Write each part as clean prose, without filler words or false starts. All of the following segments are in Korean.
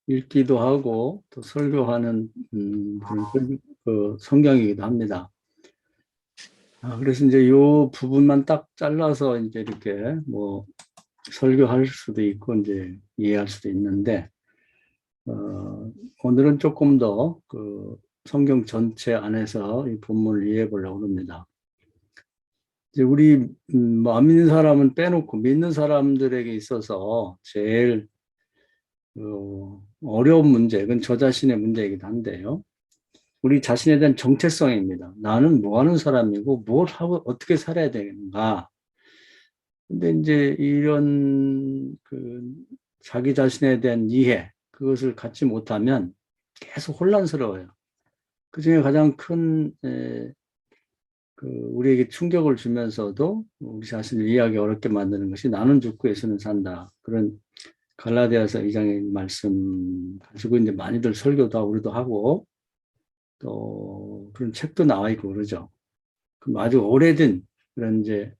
읽기도 하고 또 설교하는 그 성경이기도 합니다. 그래서 이제 이 부분만 딱 잘라서 이제 이렇게 뭐 설교할 수도 있고 이제 이해할 수도 있는데 오늘은 조금 더 그 성경 전체 안에서 이 본문을 이해해 보려고 합니다. 이제 우리 뭐안 믿는 사람은 빼놓고 믿는 사람들에게 있어서 제일 어려운 문제, 그건 저 자신의 문제이기도 한데요. 우리 자신에 대한 정체성입니다. 나는 뭐 하는 사람이고 뭘 하고 어떻게 살아야 되는가. 근데 이제 이런 그 자기 자신에 대한 이해, 그것을 갖지 못하면 계속 혼란스러워요. 그 중에 가장 큰, 우리에게 충격을 주면서도 우리 자신을 이해하기 어렵게 만드는 것이 나는 죽고 예수는 산다. 그런 갈라디아서 2장의 말씀 가지고 이제 많이들 설교도 하고 우리도 하고 또 그런 책도 나와 있고 그러죠. 그럼 아주 오래된 그런 이제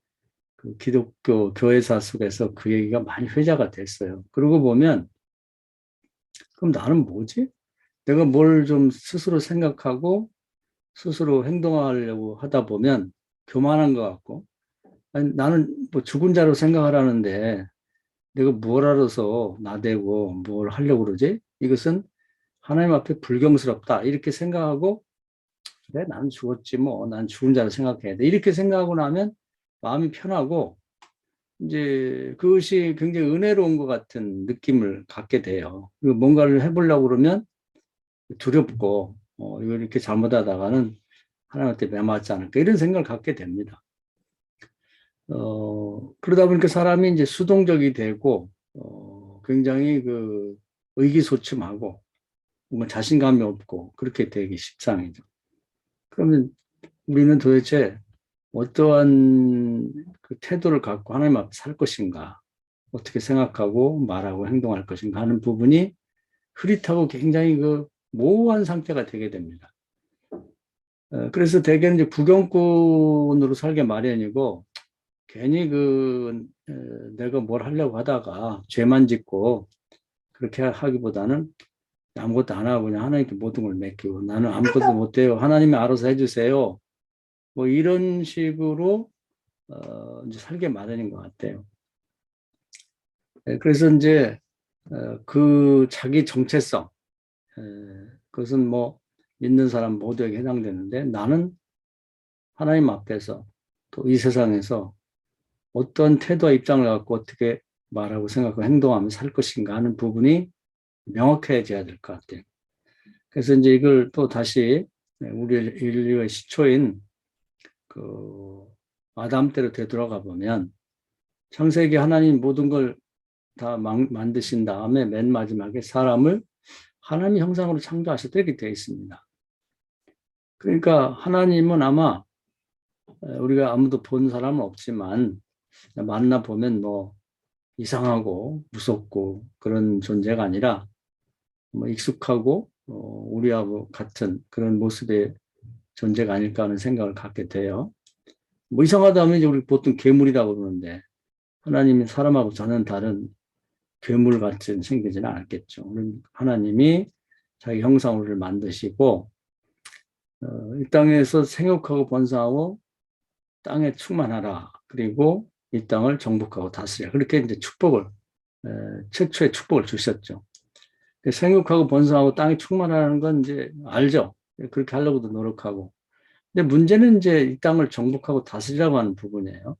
그 기독교 교회사 속에서 그 얘기가 많이 회자가 됐어요. 그러고 보면 그럼 나는 뭐지? 내가 뭘 좀 스스로 생각하고 스스로 행동하려고 하다 보면 교만한 것 같고 아니, 나는 뭐 죽은 자로 생각하라는데 내가 뭘 알아서 나대고 뭘 하려고 그러지? 이것은 하나님 앞에 불경스럽다. 이렇게 생각하고 그래, 난 죽었지 뭐. 난 죽은 자로 생각해야 돼. 이렇게 생각하고 나면 마음이 편하고 이제 그것이 굉장히 은혜로운 것 같은 느낌을 갖게 돼요. 그리고 뭔가를 해보려고 그러면 두렵고 이걸 이렇게 잘못하다가는 하나님한테 매맞지 않을까 이런 생각을 갖게 됩니다. 그러다 보니까 사람이 이제 수동적이 되고 굉장히 그 의기소침하고 뭔가 자신감이 없고 그렇게 되기 십상이죠. 그러면 우리는 도대체 어떠한 그 태도를 갖고 하나님 앞에 살 것인가, 어떻게 생각하고 말하고 행동할 것인가 하는 부분이 흐릿하고 굉장히 그 모호한 상태가 되게 됩니다. 그래서 대개는 이제 부경꾼으로 살게 마련이고 괜히 내가 뭘 하려고 하다가 죄만 짓고 그렇게 하기보다는 아무것도 안 하고 그냥 하나님께 모든 걸 맡기고 나는 아무것도 못해요. 하나님이 알아서 해주세요. 뭐 이런 식으로 이제 살게 마련인 것 같아요. 그래서 이제 그 자기 정체성 그것은 뭐 믿는 사람 모두에게 해당되는데 나는 하나님 앞에서 또 이 세상에서 어떤 태도와 입장을 갖고 어떻게 말하고 생각하고 행동하며 살 것인가 하는 부분이 명확해져야 될 것 같아요. 그래서 이제 이걸 또 다시 우리 인류의 시초인 그 아담 때로 되돌아가 보면 창세기 하나님 모든 걸 다 만드신 다음에 맨 마지막에 사람을 하나님 형상으로 창조하셨다 이렇게 되어 있습니다. 그러니까 하나님은 아마 우리가 아무도 본 사람은 없지만 만나보면 뭐 이상하고 무섭고 그런 존재가 아니라 뭐 익숙하고 우리하고 같은 그런 모습의 존재가 아닐까 하는 생각을 갖게 돼요. 뭐 이상하다 하면 이제 우리 보통 괴물이라고 그러는데 하나님이 사람하고 전혀 다른 괴물같이 생기지는 않았겠죠. 하나님이 자기 형상으로 만드시고 이 땅에서 생육하고 번성하고 땅에 충만하라. 그리고 이 땅을 정복하고 다스리라. 그렇게 이제 축복을 최초의 축복을 주셨죠. 생육하고 번성하고 땅이 충만하는 건 이제 알죠. 그렇게 하려고도 노력하고. 근데 문제는 이제 이 땅을 정복하고 다스리라고 하는 부분이에요.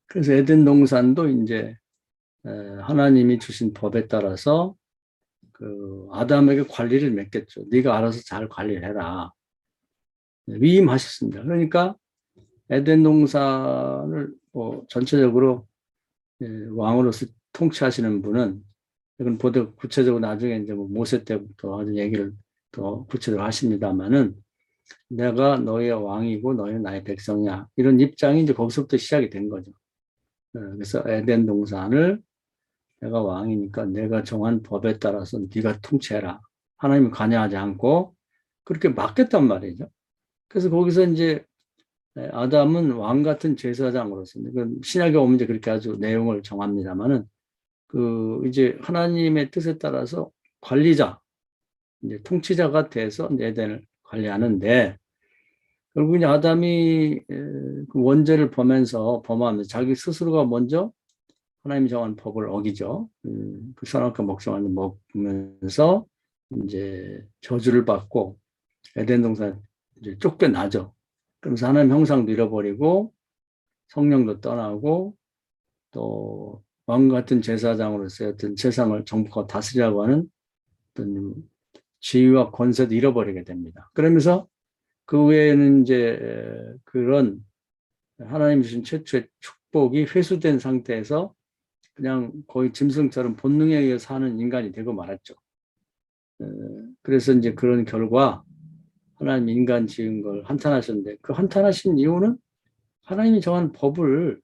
그래서 에덴 동산도 이제 하나님이 주신 법에 따라서 그 아담에게 관리를 맡겼죠. 네가 알아서 잘 관리를 해라. 위임하셨습니다. 그러니까 에덴 동산을 뭐 전체적으로 왕으로서 통치하시는 분은 이건 보다 구체적으로 나중에 이제 뭐 모세 때부터 아주 얘기를 더 구체적으로 하십니다만은 내가 너의 왕이고 너의 나의 백성이야 이런 입장이 이제 거기서부터 시작이 된 거죠. 그래서 에덴 동산을 내가 왕이니까 내가 정한 법에 따라서 네가 통치해라. 하나님이 관여하지 않고 그렇게 맡겼단 말이죠. 그래서 거기서 이제 아담은 왕 같은 제사장으로서 신약에 오면 이제 그렇게 아주 내용을 정합니다만은 그 이제 하나님의 뜻에 따라서 관리자, 이제 통치자가 돼서 에덴을 관리하는데, 결국 이제 아담이 그 원죄를 범하면서 자기 스스로가 먼저 하나님이 정한 법을 어기죠. 그 선악과 먹성을 먹으면서 이제 저주를 받고 에덴 동산 이제 쫓겨나죠. 그러면서 하나님 형상도 잃어버리고 성령도 떠나고 또 왕 같은 제사장으로서 어떤 세상을 정복하고 다스리려고 하는 어떤 지위와 권세도 잃어버리게 됩니다. 그러면서 그 외에는 이제 그런 하나님 주신 최초의 축복이 회수된 상태에서 그냥 거의 짐승처럼 본능에 의해 사는 인간이 되고 말았죠. 그래서 이제 그런 결과 하나님 인간 지은 걸 한탄하셨는데, 그 한탄하신 이유는 하나님이 정한 법을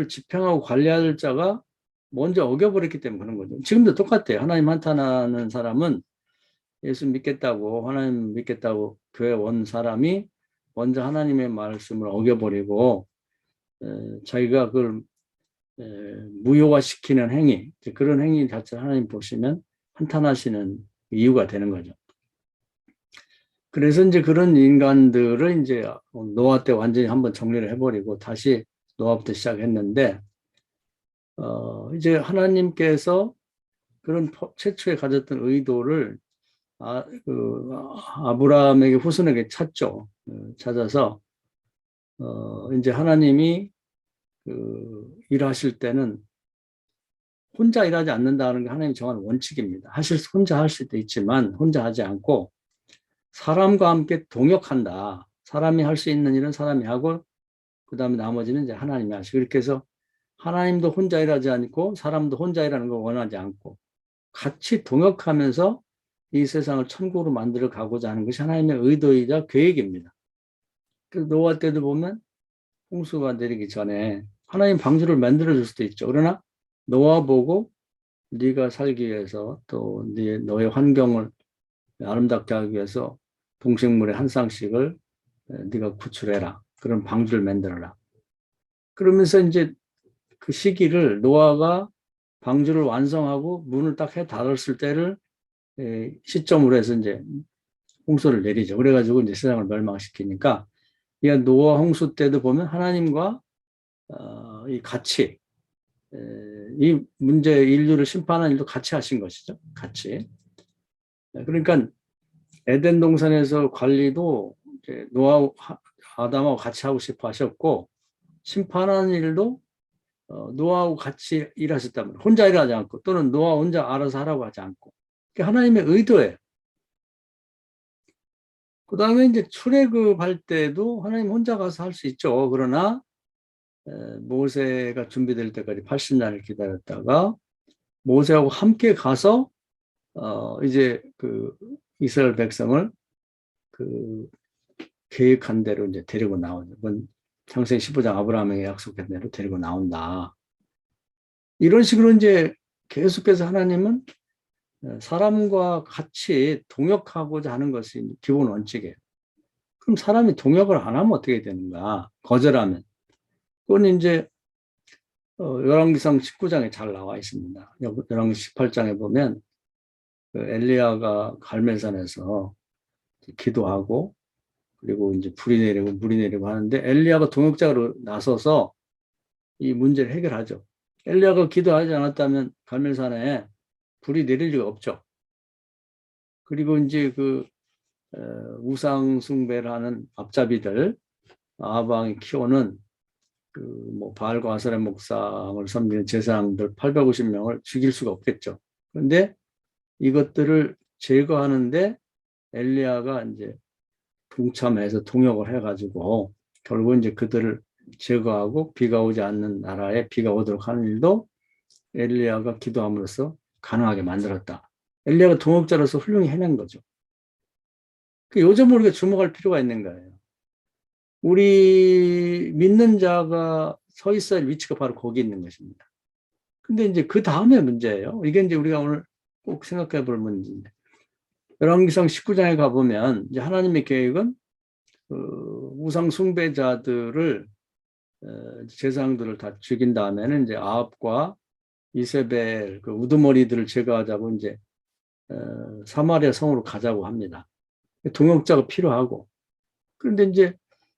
집행하고 관리할 자가 먼저 어겨버렸기 때문에 그런 거죠. 지금도 똑같아요. 하나님 한탄하는 사람은 예수 믿겠다고, 하나님 믿겠다고 교회 온 사람이 먼저 하나님의 말씀을 어겨버리고 자기가 그걸 무효화시키는 행위, 그런 행위 자체를 하나님 보시면 한탄하시는 이유가 되는 거죠. 그래서 이제 그런 인간들을 이제 노아 때 완전히 한번 정리를 해버리고 다시 노아부터 시작했는데, 이제 하나님께서 그런 최초에 가졌던 의도를 아브라함에게 후손에게 찾죠. 찾아서 이제 하나님이 일하실 때는 혼자 일하지 않는다는 게 하나님이 정한 원칙입니다. 혼자 할 수도 있지만 혼자 하지 않고 사람과 함께 동역한다. 사람이 할 수 있는 일은 사람이 하고 그 다음에 나머지는 이제 하나님이 하시고, 이렇게 해서 하나님도 혼자 일하지 않고 사람도 혼자 일하는 걸 원하지 않고 같이 동역하면서 이 세상을 천국으로 만들어 가고자 하는 것이 하나님의 의도이자 계획입니다. 그래서 노아 때도 보면 홍수가 내리기 전에 하나님 방주를 만들어 줄 수도 있죠. 그러나 노아 보고 네가 살기 위해서 또 너의 환경을 아름답게 하기 위해서 동식물의 한 쌍씩을 네가 구출해라. 그런 방주를 만들어라. 그러면서 이제 그 시기를 노아가 방주를 완성하고 문을 딱 해 닫았을 때를 시점으로 해서 이제 홍수를 내리죠. 그래가지고 이제 세상을 멸망시키니까, 이 노아 홍수 때도 보면 하나님과 이 같이 이 문제 인류를 심판하는 일도 같이 하신 것이죠. 같이. 그러니까 에덴 동산에서 관리도 이제 노아 아담하고 같이 하고 싶어 하셨고, 심판하는 일도 노아하고 같이 일하셨단 말이에요. 혼자 일하지 않고, 또는 노아 혼자 알아서 하라고 하지 않고. 그게 하나님의 의도예요. 그 다음에 이제 출애굽할 때도 하나님 혼자 가서 할 수 있죠. 그러나 모세가 준비될 때까지 80년을 기다렸다가 모세하고 함께 가서 이제 그 이스라엘 백성을 그 계획한 대로 이제 데리고 나오죠. 창세기 15장 아브라함에게 약속한 대로 데리고 나온다. 이런 식으로 이제 계속해서 하나님은 사람과 같이 동역하고자 하는 것이 기본 원칙이에요. 그럼 사람이 동역을 안 하면 어떻게 되는가? 거절하면. 그건 이제 열왕기상 19장에 잘 나와 있습니다. 열왕기 18장에 보면 그 엘리야가 갈멜산에서 기도하고 그리고 이제 불이 내리고 물이 내리고 하는데 엘리야가 동역자로 나서서 이 문제를 해결하죠. 엘리야가 기도하지 않았다면 갈멜산에 불이 내릴 리가 없죠. 그리고 이제 그 우상 숭배를 하는 앞잡이들, 아방이 키우는 그 뭐 바알과 아세라 목상을 섬기는 제사장들 850명을 죽일 수가 없겠죠. 그런데 이것들을 제거하는데 엘리야가 이제 동참해서 동역을 해가지고 결국 이제 그들을 제거하고 비가 오지 않는 나라에 비가 오도록 하는 일도 엘리야가 기도함으로써 가능하게 만들었다. 엘리야가 동역자로서 훌륭히 해낸 거죠. 요점 우리가 주목할 필요가 있는 거예요. 우리 믿는 자가 서 있어야 할 위치가 바로 거기 있는 것입니다. 근데 이제 그 다음에 문제예요. 이게 이제 우리가 오늘 꼭 생각해 볼 문제인데. 열왕기상 19장에 가보면 이제 하나님의 계획은 우상 숭배자들을 제사장들을 다 죽인 다음에는 이제 아합과 이세벨 그 우두머리들을 제거하자고 이제 사마리아 성으로 가자고 합니다. 동역자가 필요하고. 그런데 이제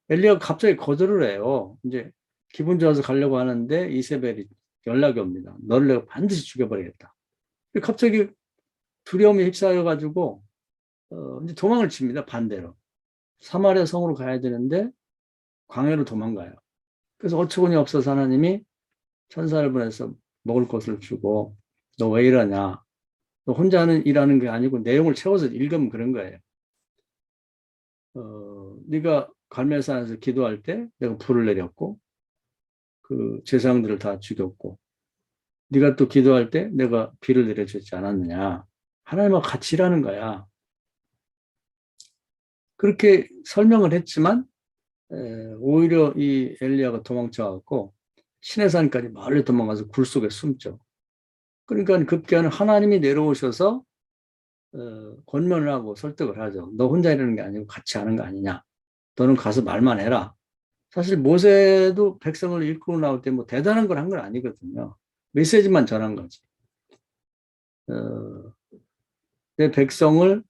엘리야가 갑자기 거절을 해요. 이제 기분 좋아서 가려고 하는데 이세벨이 연락이 옵니다. 너를 내가 반드시 죽여버리겠다. 갑자기 두려움에 휩싸여 가지고 이제 도망을 칩니다. 반대로 사마리아 성으로 가야 되는데 광야로 도망가요. 그래서 어처구니 없어서 하나님이 천사를 보내서 먹을 것을 주고 너 왜 이러냐? 너 혼자 일하는 게 아니고 내용을 채워서 읽으면 그런 거예요. 네가 갈멜산에서 기도할 때 내가 불을 내렸고 그 제사장들을 다 죽였고 네가 또 기도할 때 내가 비를 내려주지 않았느냐. 하나님과 같이 일하는 거야. 그렇게 설명을 했지만 오히려 이 엘리야가 도망쳐갖고 시내산까지 멀리 도망가서 굴 속에 숨죠. 그러니까 급기야는 하나님이 내려오셔서 권면을 하고 설득을 하죠. 너 혼자 일하는 게 아니고 같이 하는 거 아니냐. 너는 가서 말만 해라. 사실 모세도 백성을 이끌고 나올 때 뭐 대단한 걸 한 건 아니거든요. 메시지만 전한 거지. 내 백성을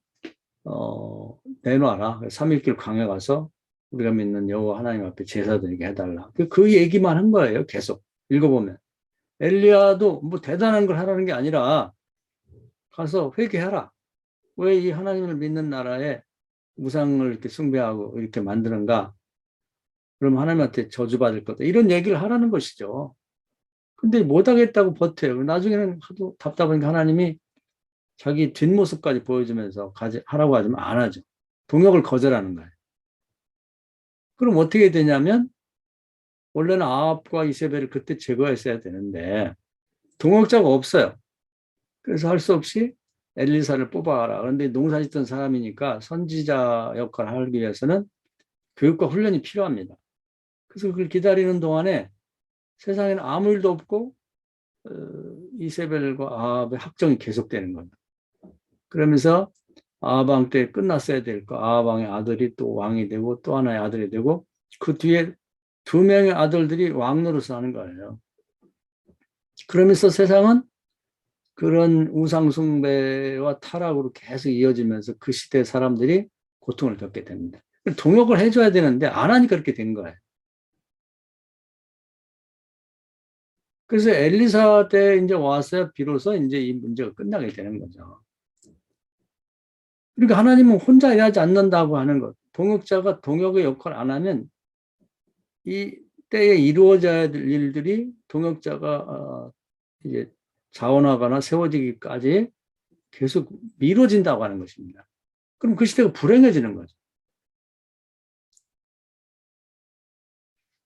내놔라. 3일길 광야 가서 우리가 믿는 여호와 하나님 앞에 제사 드리게 해달라. 그 얘기만 한 거예요. 계속 읽어보면. 엘리야도 뭐 대단한 걸 하라는 게 아니라 가서 회개하라. 왜 이 하나님을 믿는 나라에 우상을 이렇게 숭배하고 이렇게 만드는가? 그럼 하나님한테 저주받을 거다. 이런 얘기를 하라는 것이죠. 근데 못하겠다고 버텨요. 나중에는 하도 답답하니까 하나님이 자기 뒷모습까지 보여주면서 하라고 하지만 안 하죠. 동역을 거절하는 거예요. 그럼 어떻게 되냐면 원래는 아합과 이세벨을 그때 제거했어야 되는데 동역자가 없어요. 그래서 할 수 없이 엘리사를 뽑아라. 그런데 농사 짓던 사람이니까 선지자 역할을 하기 위해서는 교육과 훈련이 필요합니다. 그래서 그걸 기다리는 동안에 세상에는 아무 일도 없고 이세벨과 아합의 학정이 계속되는 겁니다. 그러면서 아합 왕 때 끝났어야 될 거. 아합 왕의 아들이 또 왕이 되고 또 하나의 아들이 되고 그 뒤에 두 명의 아들들이 왕 노릇을 하는 거예요. 그러면서 세상은 그런 우상숭배와 타락으로 계속 이어지면서 그 시대 사람들이 고통을 겪게 됩니다. 동역을 해줘야 되는데 안 하니까 그렇게 된 거예요. 그래서 엘리사 때 이제 와서 비로소 이제 이 문제가 끝나게 되는 거죠. 그러니까 하나님은 혼자 일하지 않는다고 하는 것. 동역자가 동역의 역할을 안 하면 이 때에 이루어져야 될 일들이 동역자가 이제 자원하거나 세워지기까지 계속 미뤄진다고 하는 것입니다. 그럼 그 시대가 불행해지는 거죠.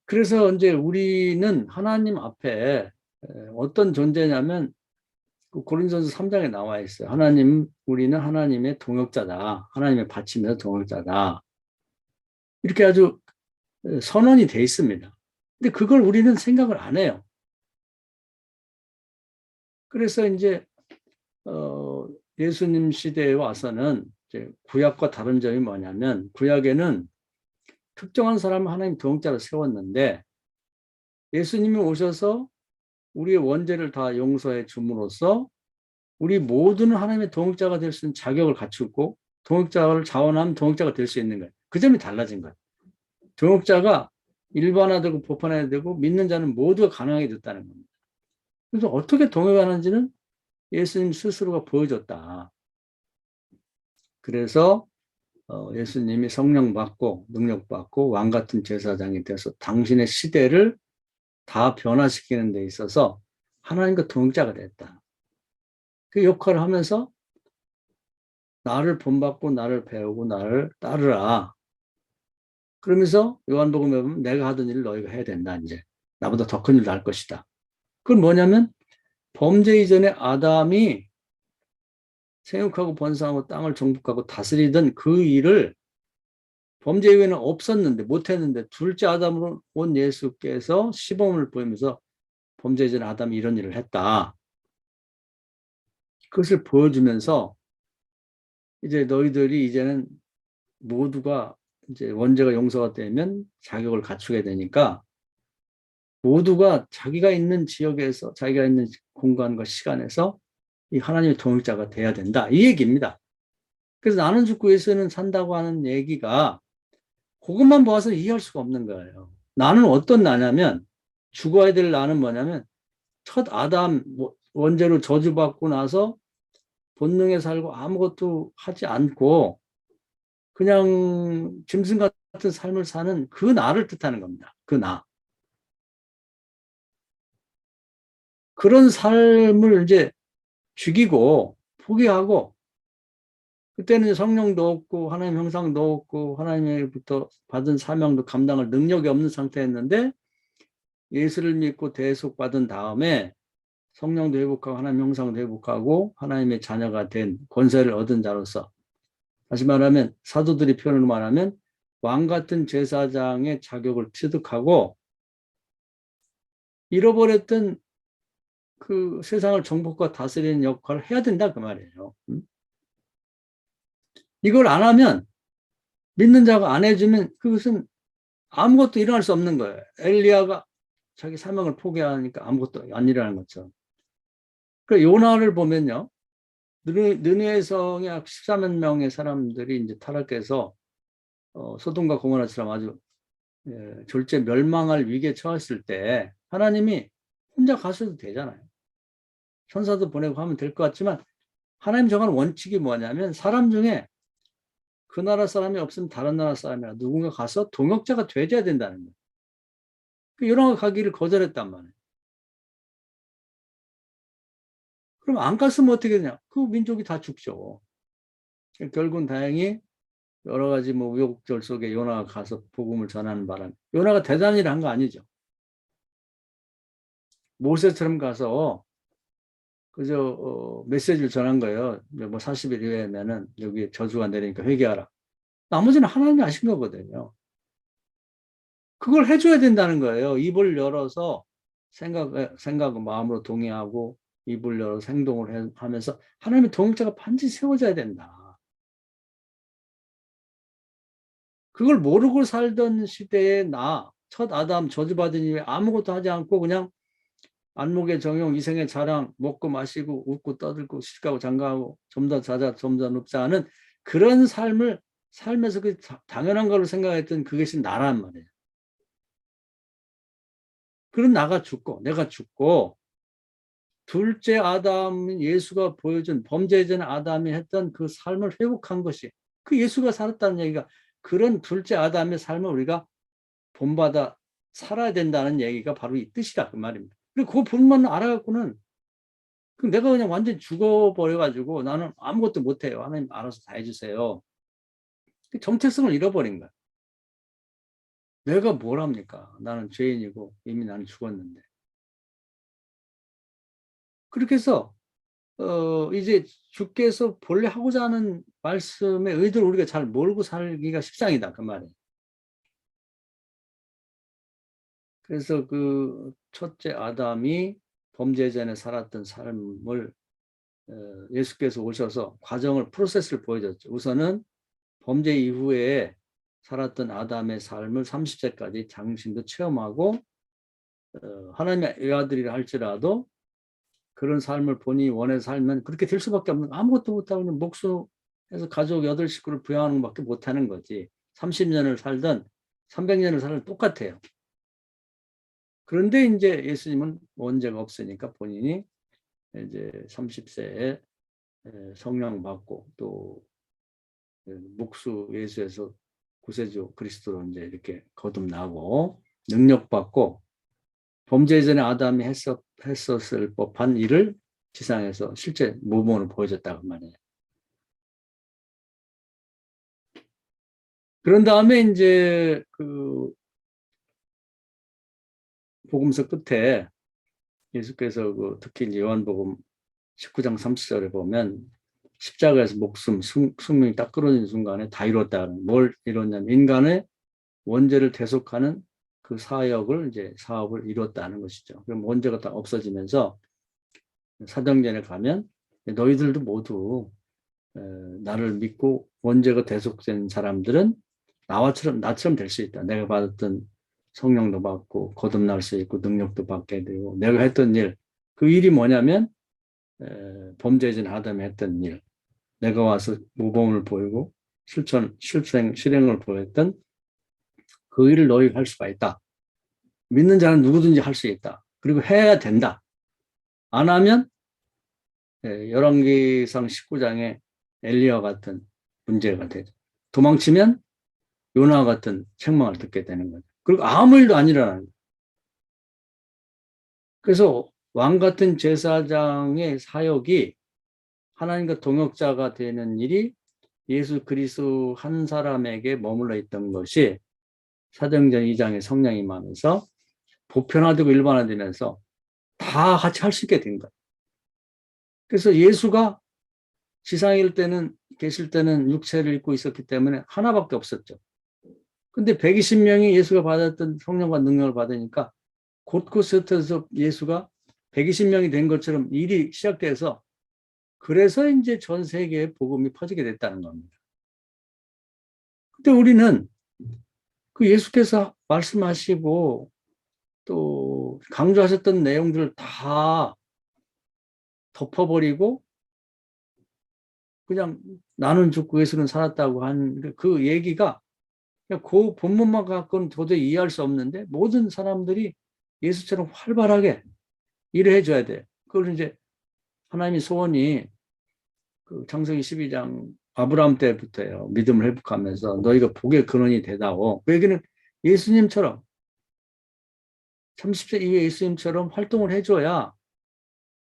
그래서 이제 우리는 하나님 앞에 어떤 존재냐면 그 고린도전서 3장에 나와 있어요. 우리는 하나님의 동역자다. 하나님의 받침에서 동역자다. 이렇게 아주 선언이 돼 있습니다. 근데 그걸 우리는 생각을 안 해요. 그래서 이제 예수님 시대에 와서는 이제 구약과 다른 점이 뭐냐면 구약에는 특정한 사람을 하나님 동역자로 세웠는데 예수님이 오셔서 우리의 원죄를 다 용서해 줌으로써 우리 모두는 하나님의 동역자가 될 수 있는 자격을 갖추고 동역자를 자원하면 동역자가 될 수 있는 거예요. 그 점이 달라진 거예요. 동역자가 일반화되고 보편화되고 믿는 자는 모두가 가능하게 됐다는 겁니다. 그래서 어떻게 동역하는지는 예수님 스스로가 보여줬다. 그래서 예수님이 성령 받고 능력 받고 왕 같은 제사장이 돼서 당신의 시대를 다 변화시키는 데 있어서 하나님과 동역자가 됐다. 그 역할을 하면서 나를 본받고 나를 배우고 나를 따르라. 그러면서 요한복음에 보면 내가 하던 일을 너희가 해야 된다. 이제 나보다 더 큰 일도 할 것이다. 그건 뭐냐면 범죄 이전에 아담이 생육하고 번성하고 땅을 정복하고 다스리던 그 일을 범죄 이후에는 없었는데 못했는데 둘째 아담으로 온 예수께서 시범을 보이면서 범죄 이전에 아담이 이런 일을 했다. 그것을 보여주면서 이제 너희들이 이제는 모두가 이제 원죄가 용서가 되면 자격을 갖추게 되니까 모두가 자기가 있는 지역에서 자기가 있는 공간과 시간에서 이 하나님의 동역자가 돼야 된다. 이 얘기입니다. 그래서 나는 죽고 예수는 산다고 하는 얘기가 그것만 보아서 이해할 수가 없는 거예요. 나는 어떤 나냐면 죽어야 될 나는 뭐냐면 첫 아담 원죄로 저주받고 나서 본능에 살고 아무것도 하지 않고 그냥 짐승 같은 삶을 사는 그 나를 뜻하는 겁니다. 그 나. 그런 삶을 이제 죽이고 포기하고 그때는 성령도 없고 하나님 형상도 없고 하나님으로부터 받은 사명도 감당할 능력이 없는 상태였는데 예수를 믿고 대속받은 다음에 성령도 회복하고 하나님 형상도 회복하고 하나님의 자녀가 된 권세를 얻은 자로서 다시 말하면 사도들이 표현으로 말하면 왕 같은 제사장의 자격을 취득하고 잃어버렸던 그 세상을 정복과 다스리는 역할을 해야 된다 그 말이에요. 이걸 안 하면 믿는 자가 안 해주면 그것은 아무것도 일어날 수 없는 거예요. 엘리야가 자기 사명을 포기하니까 아무것도 안 일어나는 것처럼. 그 요나를 보면요. 느느웨 성에 14만 명의 사람들이 이제 타락해서 소돔과 고모라처럼 아주 졸제 멸망할 위기에 처했을 때 하나님이 혼자 가셔도 되잖아요. 천사도 보내고 하면 될 것 같지만 하나님 정하는 원칙이 뭐냐면 사람 중에 그 나라 사람이 없으면 다른 나라 사람이나 누군가 가서 동역자가 돼줘야 된다는 거예요. 그 요나가 가기를 거절했단 말이에요. 그럼 안 갔으면 어떻게 되냐? 그 민족이 다 죽죠. 결국은 다행히 여러 가지 뭐 우여곡절 속에 요나가 가서 복음을 전하는 바람에 요나가 대단한 일을 한 거 아니죠. 모세처럼 가서 그저 메시지를 전한 거예요. 뭐 40일 이후에면은 여기 저주가 내리니까 회개하라. 나머지는 하나님이 하신 거거든요. 그걸 해줘야 된다는 거예요. 입을 열어서 생각 마음으로 동의하고 입을 열어서 행동을 하면서 하나님의 동역자가 반드시 세워져야 된다. 그걸 모르고 살던 시대에 첫 아담 저주받은 이후에 아무것도 하지 않고 그냥 안목의 정용, 이생의 자랑, 먹고 마시고 웃고 떠들고 시집가고 장가하고 좀 더 자자 좀 더 눕자 하는 그런 삶을 삶에서 그 당연한 걸로 생각했던 그것이 나란 말이에요. 그런 나가 죽고 내가 죽고 둘째 아담 예수가 보여준 범죄 전 아담이 했던 그 삶을 회복한 것이 그 예수가 살았다는 얘기가 그런 둘째 아담의 삶을 우리가 본받아 살아야 된다는 얘기가 바로 이 뜻이다 그 말입니다. 그리고 그 본만 알아갖고는 내가 그냥 완전히 죽어버려가지고 나는 아무것도 못해요. 하나님 알아서 다 해주세요. 정체성을 잃어버린 거야. 내가 뭘 합니까? 나는 죄인이고 이미 나는 죽었는데. 그렇게 해서 이제 주께서 본래 하고자 하는 말씀의 의도를 우리가 잘 모르고 살기가 십상이다 그 말이에요. 그래서 그 첫째 아담이 범죄 전에 살았던 삶을 예수께서 오셔서 과정을 프로세스를 보여줬죠. 우선은 범죄 이후에 살았던 아담의 삶을 30세까지 당신도 체험하고 하나님의 외아들이라 할지라도 그런 삶을 본인이 원해서 살면 그렇게 될 수밖에 없는 아무것도 못하고 그냥 목수해서 가족 8식구를 부양하는 것밖에 못하는 거지. 30년을 살든 300년을 살든 똑같아요. 그런데 이제 예수님은 원죄가 없으니까 본인이 이제 30세에 성령 받고 또 목수 예수에서 구세주 그리스도로 이제 이렇게 거듭나고 능력 받고 범죄 전에 아담이 했었을 법한 일을 지상에서 실제 모범으로 보여줬다고 말이에요. 그런 다음에 이제 그 복음서 끝에 예수께서 그 특히 요한복음 19장 30절에 보면 십자가에서 목숨, 숙명이 딱 끊어진 순간에 다 이뤘다는 뭘 이뤘냐면 인간의 원죄를 대속하는 그 사업을 이뤘다는 것이죠. 그럼 원죄가 다 없어지면서 사도행전에 가면 너희들도 모두 나를 믿고 원죄가 대속된 사람들은 나처럼 될 수 있다. 내가 받았던 성령도 받고 거듭날 수 있고 능력도 받게 되고 내가 했던 일, 그 일이 뭐냐면 범죄진 아담이 했던 일, 내가 와서 모범을 보이고 실행을 보였던 그 일을 너희가 할 수가 있다. 믿는 자는 누구든지 할 수 있다. 그리고 해야 된다. 안 하면 열왕기상 19장에 엘리야 같은 문제가 되죠. 도망치면 요나 같은 책망을 듣게 되는 거죠. 그리고 아무 일도 안 일어나는 거예요. 그래서 왕 같은 제사장의 사역이 하나님과 동역자가 되는 일이 예수 그리스도 한 사람에게 머물러 있던 것이 사도행전 2장의 성령이 임하면서 보편화되고 일반화되면서 다 같이 할 수 있게 된 거예요. 그래서 예수가 지상에 계실 때는 육체를 입고 있었기 때문에 하나밖에 없었죠. 근데 120명이 예수가 받았던 성령과 능력을 받으니까 곳곳에서 예수가 120명이 된 것처럼 일이 시작돼서 그래서 이제 전 세계에 복음이 퍼지게 됐다는 겁니다. 근데 우리는 그 예수께서 말씀하시고 또 강조하셨던 내용들을 다 덮어버리고 그냥 나는 죽고 예수는 살았다고 한 그 얘기가 그 본문만 갖고는 도저히 이해할 수 없는데 모든 사람들이 예수처럼 활발하게 일을 해줘야 돼. 그걸 이제 하나님의 소원이 그 창세기 12장 아브라함 때부터요. 믿음을 회복하면서 너희가 복의 근원이 되다오. 그 얘기는 예수님처럼 30세 이후에 예수님처럼 활동을 해줘야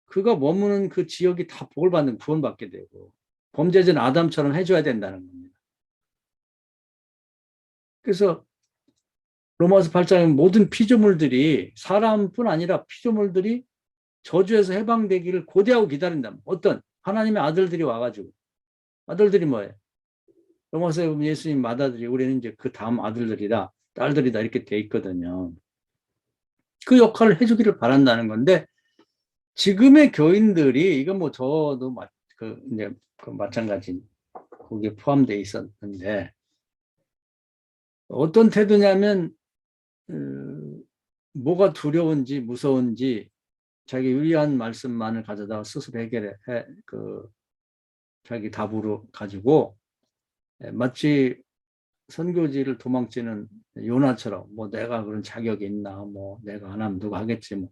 그가 머무는 그 지역이 다 복을 받는 구원받게 되고 범죄자는 아담처럼 해줘야 된다는 겁니다. 그래서 로마서 8장에 모든 피조물들이 사람뿐 아니라 피조물들이 저주에서 해방되기를 고대하고 기다린다. 어떤 하나님의 아들들이 와가지고 아들들이 뭐예요? 로마서에 보면 예수님 맏아들이 우리는 이제 그 다음 아들들이다 딸들이다 이렇게 돼 있거든요. 그 역할을 해주기를 바란다는 건데 지금의 교인들이 이건 뭐 저도 이제 마찬가지 거기에 포함되어 있었는데 어떤 태도냐면 뭐가 두려운지 무서운지 자기 유리한 말씀만을 가져다가 스스로 해결해 자기 답으로 가지고 마치 선교지를 도망치는 요나처럼 뭐 내가 그런 자격이 있나 뭐 내가 안 하면 누가 하겠지 뭐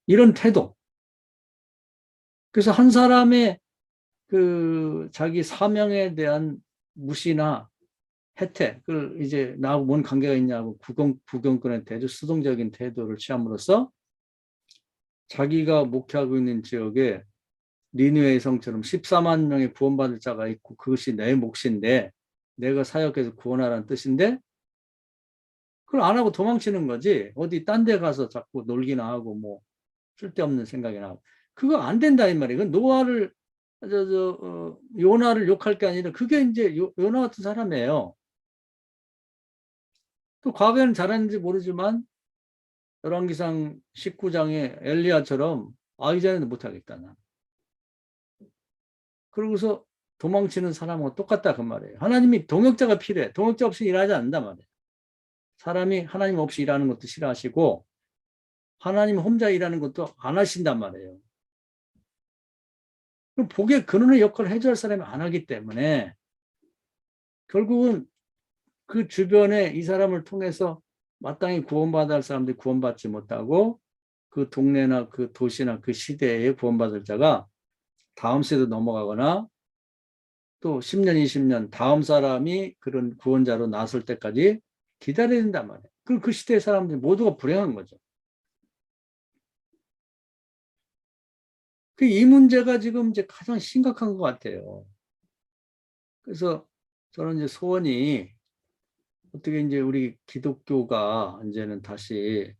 이런 태도. 그래서 한 사람의 그 자기 사명에 대한 무시나 혜택을 이제 나하고 뭔 관계가 있냐고 구경꾼의 태도, 수동적인 태도를 취함으로써 자기가 목회하고 있는 지역에 니느웨의 성처럼 14만 명의 구원받을 자가 있고 그것이 내 몫인데 내가 사역해서 구원하라는 뜻인데 그걸 안 하고 도망치는 거지. 어디 딴 데 가서 자꾸 놀기나 하고 뭐 쓸데없는 생각이나 하고. 그거 안 된다 이 말이에요. 노아를 요나를 욕할 게 아니라 그게 이제 요나 같은 사람이에요. 또 과거에는 잘했는지 모르지만 열왕기상 19장에 엘리야처럼 이제는 못하겠다 나. 그러고서 도망치는 사람하고 똑같다 그 말이에요. 하나님이 동역자가 필요해. 동역자 없이 일하지 않는단 말이에요. 사람이 하나님 없이 일하는 것도 싫어하시고 하나님 혼자 일하는 것도 안 하신단 말이에요. 그럼 복의 근원의 역할을 해줘야 할 사람이 안 하기 때문에 결국은 그 주변에 이 사람을 통해서 마땅히 구원받아야 할 사람들이 구원받지 못하고 그 동네나 그 도시나 그 시대에 구원받을 자가 다음 세대 넘어가거나 또 10년, 20년 다음 사람이 그런 구원자로 나설 때까지 기다려야 된단 말이에요. 그럼 그 시대의 사람들이 모두가 불행한 거죠. 이 문제가 지금 이제 가장 심각한 것 같아요. 그래서 저는 이제 소원이 어떻게 이제 우리 기독교가 이제는 다시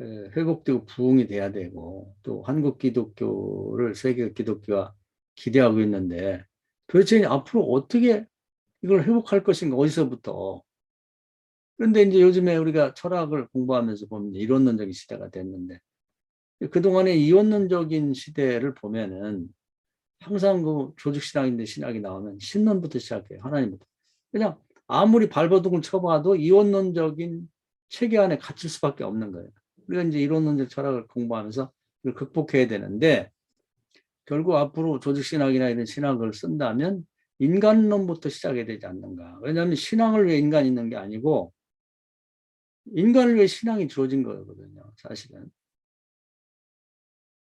회복되고 부흥이 돼야 되고 또 한국 기독교를 세계 기독교가 기대하고 있는데 도대체 앞으로 어떻게 이걸 회복할 것인가 어디서부터 그런데 이제 요즘에 우리가 철학을 공부하면서 보면 이론론적인 시대가 됐는데 그동안의 이원론적인 시대를 보면은 항상 그 조직신학인데 신학이 나오면 신론부터 시작해요. 하나님부터. 그냥 아무리 발버둥을 쳐봐도 이원론적인 체계 안에 갇힐 수밖에 없는 거예요. 우리가 이제 이론론적 철학을 공부하면서 이걸 극복해야 되는데 결국 앞으로 조직신학이나 이런 신학을 쓴다면 인간론부터 시작해야 되지 않는가. 왜냐하면 신앙을 위해 인간이 있는 게 아니고 인간을 위해 신앙이 주어진 거거든요. 사실은.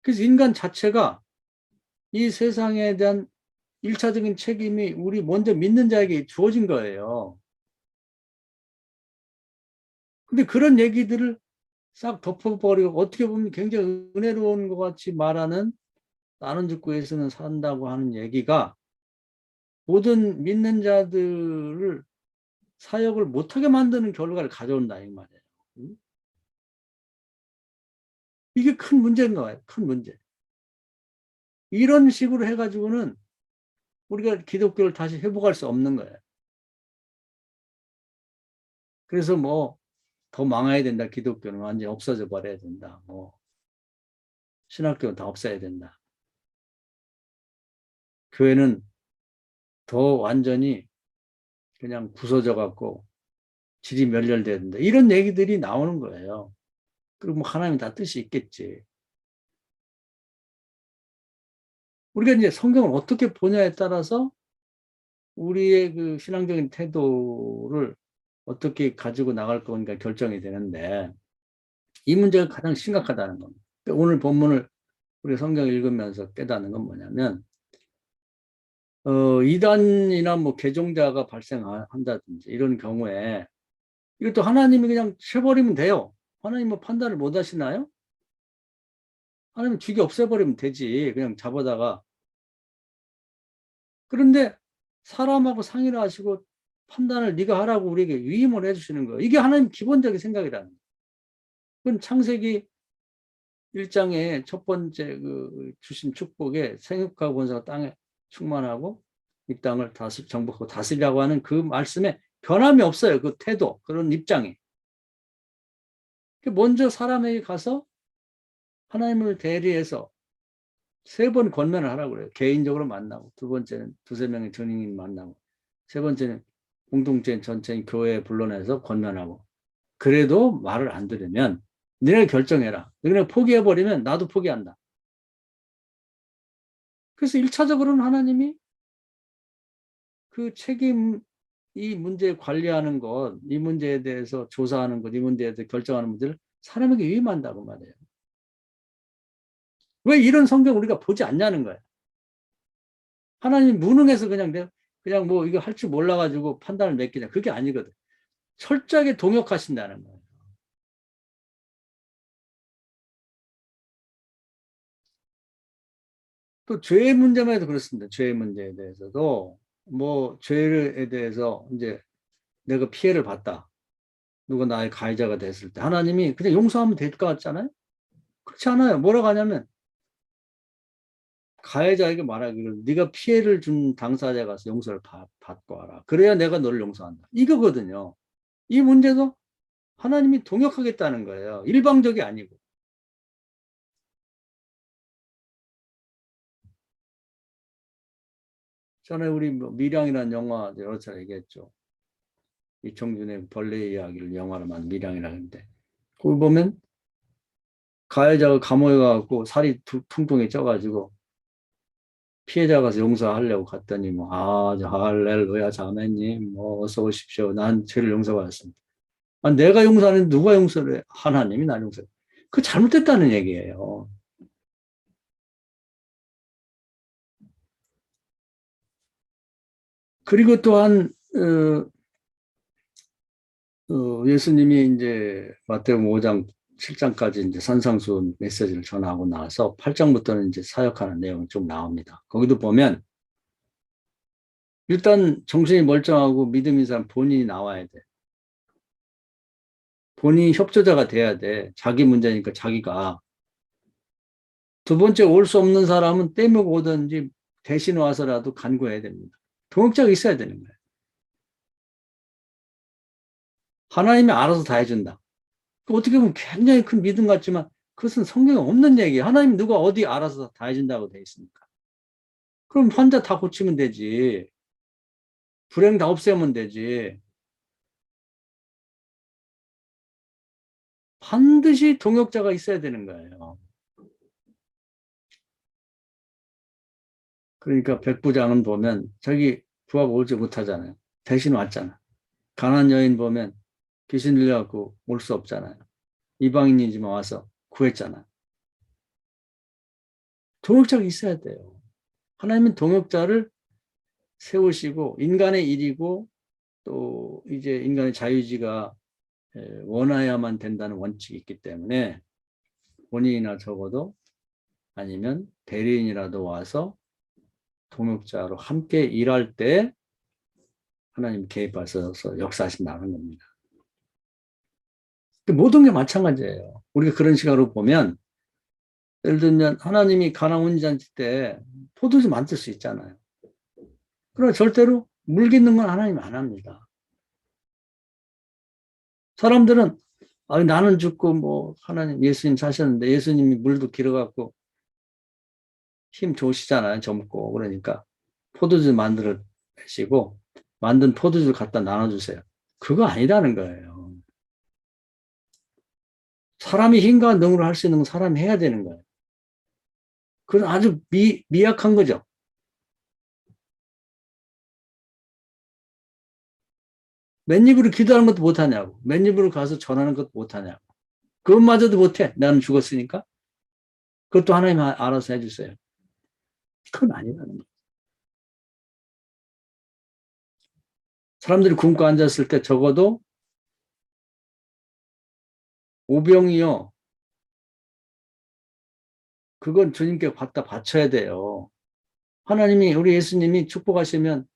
그래서 인간 자체가 이 세상에 대한 일차적인 책임이 우리 먼저 믿는 자에게 주어진 거예요. 근데 그런 얘기들을 싹 덮어버리고 어떻게 보면 굉장히 은혜로운 것 같이 말하는 나는 죽고 예수는 산다고 하는 얘기가 모든 믿는 자들을 사역을 못하게 만드는 결과를 가져온다 이 말이에요. 이게 큰 문제인 거예요. 큰 문제. 이런 식으로 해가지고는 우리가 기독교를 다시 회복할 수 없는 거예요. 그래서 뭐 더 망해야 된다. 기독교는 완전히 없어져 버려야 된다. 뭐 신학교는 다 없애야 된다. 교회는 더 완전히 그냥 부서져 갖고 질이 멸렬돼야 된다. 이런 얘기들이 나오는 거예요. 그리고 뭐 하나님 다 뜻이 있겠지. 우리가 이제 성경을 어떻게 보냐에 따라서 우리의 그 신앙적인 태도를 어떻게 가지고 나갈 건가 결정이 되는데 이 문제가 가장 심각하다는 겁니다. 오늘 본문을 우리 성경 읽으면서 깨닫는 건 뭐냐면 이단이나 뭐 개종자가 발생한다든지 이런 경우에 이것도 하나님이 그냥 쳐버리면 돼요. 하나님 뭐 판단을 못 하시나요? 하나님 죽여 없애버리면 되지. 그냥 잡아다가. 그런데 사람하고 상의를 하시고 판단을 네가 하라고 우리에게 위임을 해주시는 거예요. 이게 하나님 기본적인 생각이라는 거예요. 그건 창세기 1장에 첫 번째 그 주신 축복에 생육하고 번성하고 땅에 충만하고 이 땅을 정복하고 다스리라고 하는 그 말씀에 변함이 없어요. 그 태도, 그런 입장이. 먼저 사람에게 가서 하나님을 대리해서 3번 권면을 하라고 그래요. 개인적으로 만나고, 두 번째는 두세 명의 전임인 만나고, 세 번째는 공동체 전체인 교회에 불러내서 권면하고. 그래도 말을 안 들으면 너네 결정해라. 너네 포기해버리면 나도 포기한다. 그래서 1차적으로는 하나님이 그 책임, 이 문제 관리하는 것, 이 문제에 대해서 조사하는 것, 이 문제에 대해서 결정하는 문제를 사람에게 위임한다고 말해요. 왜 이런 성경 우리가 보지 않냐는 거예요. 하나님 무능해서 그냥 뭐 이거 할 줄 몰라가지고 판단을 맡기냐. 그게 아니거든. 철저하게 동역하신다는 거예요. 또 죄의 문제만 해도 그렇습니다. 죄의 문제에 대해서도 뭐 죄에 대해서 이제 내가 피해를 봤다. 누가 나의 가해자가 됐을 때 하나님이 그냥 용서하면 될 것 같잖아요. 그렇지 않아요. 뭐라고 하냐면 가해자에게 말하기를 네가 피해를 준 당사자 가서 용서를 받고 와라. 그래야 내가 너를 용서한다. 이거거든요. 이 문제도 하나님이 동역하겠다는 거예요. 일방적이 아니고. 전에 우리 뭐 밀양이라는 영화 여러 차례 얘기했죠. 이청준의 벌레 이야기를 영화로 만든 밀양이라고 하는데 거기 보면 가해자가 감옥에 가고 살이 퉁퉁이 쪄가지고 피해자 가서 용서하려고 갔더니 뭐 할렐루야 자매님 뭐 어서 오십시오. 난 죄를 용서받았습니다. 내가 용서하는데 누가 용서를 해? 하나님이 날 용서해. 그 잘못됐다는 얘기예요. 그리고 또한 예수님이 이제 마태복음 5장 7장까지 이제 산상수훈 메시지를 전하고 나서 8장부터는 이제 사역하는 내용이 좀 나옵니다. 거기도 보면 일단 정신이 멀쩡하고 믿음 있는 사람 본인이 나와야 돼. 본인이 협조자가 돼야 돼. 자기 문제니까 자기가. 두 번째 올 수 없는 사람은 떼먹고 오든지 대신 와서라도 간구해야 됩니다. 동역자가 있어야 되는 거예요. 하나님이 알아서 다 해준다. 어떻게 보면 굉장히 큰 믿음 같지만 그것은 성경에 없는 얘기예요. 하나님 누가 어디 알아서 다 해준다고 돼 있습니까? 그럼 환자 다 고치면 되지. 불행 다 없애면 되지. 반드시 동역자가 있어야 되는 거예요. 그러니까 백부장은 보면 자기 부하가 오지 못하잖아요. 대신 왔잖아. 가난 여인 보면 귀신 들려갖고 올 수 없잖아요. 이방인이지만 와서 구했잖아. 동역자가 있어야 돼요. 하나님은 동역자를 세우시고 인간의 일이고 또 이제 인간의 자유지가 원하야만 된다는 원칙이 있기 때문에 본인이나 적어도 아니면 대리인이라도 와서 동역자로 함께 일할 때 하나님 개입하셔서 역사하신다는 겁니다. 모든 게 마찬가지예요. 우리가 그런 시각으로 보면 예를 들면 하나님이 가나 혼인잔치 때 포도주 만들 수 있잖아요. 그러나 절대로 물 깃는 건 하나님 안 합니다. 사람들은 나는 죽고 뭐 하나님 예수님 사셨는데 예수님이 물도 길어갖고 힘 좋으시잖아요. 젊고 그러니까 포도주 만들어 내시고 만든 포도주를 갖다 나눠주세요. 그거 아니라는 거예요. 사람이 힘과 능으로 할 수 있는 건 사람이 해야 되는 거예요. 그건 아주 미약한 거죠. 맨입으로 기도하는 것도 못하냐고. 맨입으로 가서 전하는 것도 못하냐고. 그것마저도 못해. 나는 죽었으니까. 그것도 하나님 알아서 해주세요. 그건 아니라는 거예요. 사람들이 굶고 앉았을 때 적어도 오병이요. 그건 주님께 갖다 바쳐야 돼요. 하나님이 우리 예수님이 축복하시면